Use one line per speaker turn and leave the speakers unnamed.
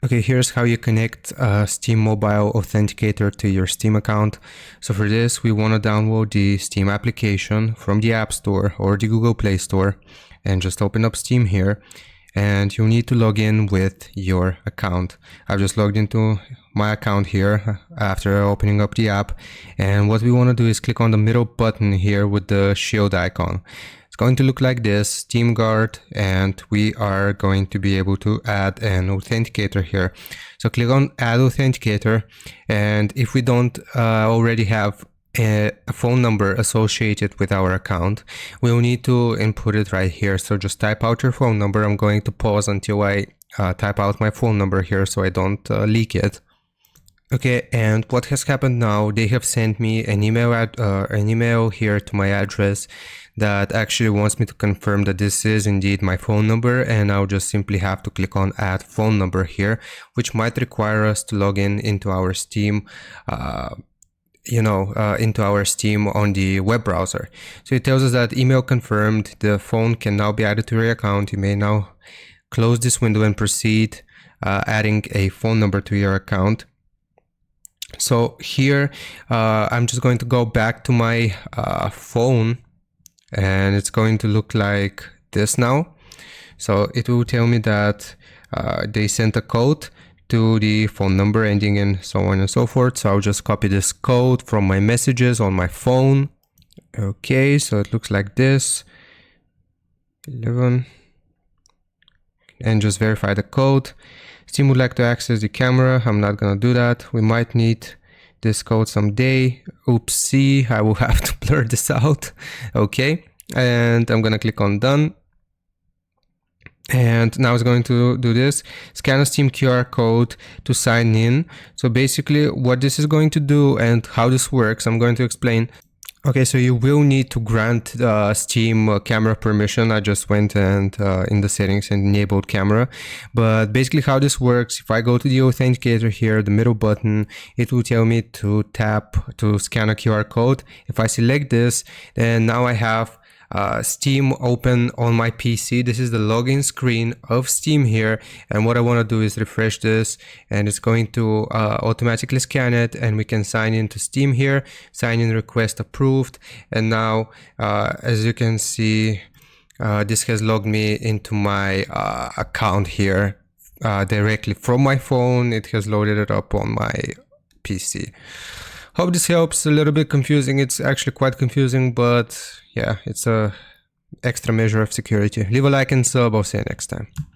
Okay, here's how you connect Steam Mobile Authenticator to your Steam account. So for this, we want to download the Steam application from the App Store or the Google Play Store and just open up Steam here. And you'll need to log in with your account. I've just logged into my account here after opening up the app. And what we want to do is click on the middle button here with the shield icon. It's going to look like this, Steam Guard, and we are going to be able to add an authenticator here. So click on Add Authenticator, and if we don't already have a phone number associated with our account, we'll need to input it right here. So just type out your phone number. I'm going to pause until I type out my phone number here so I don't leak it. Okay, and what has happened now, they have sent me an email here to my address that actually wants me to confirm that this is indeed my phone number, and I'll just simply have to click on Add Phone Number here, which might require us to log in into our Steam into our Steam on the web browser. So it tells us that email confirmed, the phone can now be added to your account. You may now close this window and proceed adding a phone number to your account. So here I'm just going to go back to my phone, and it's going to look like this now. So it will tell me that they sent a code to the phone number ending in so on and so forth. So I'll just copy this code from my messages on my phone. Okay, so it looks like this, 11, and just verify the code. Steam would like to access the camera. I'm not gonna do that. We might need this code someday. Oopsie, I will have to blur this out. Okay, and I'm gonna click on done. And now it's going to do this, scan a Steam QR code to sign in. So basically what this is going to do and how this works, I'm going to explain. Okay, so you will need to grant Steam camera permission. I just went and in the settings and enabled camera. But basically how this works, if I go to the authenticator here, the middle button, it will tell me to tap to scan a QR code. If I select this, then now I have Steam open on my PC. This is the login screen of Steam here, and what I want to do is refresh this, and it's going to automatically scan it, and we can sign into Steam here. Sign in request approved, and now as you can see, this has logged me into my account here directly from my phone. It has loaded it up on my PC. Hope this helps. A little bit confusing. It's actually quite confusing, but yeah, it's a extra measure of security. Leave a like and sub. I'll see you next time.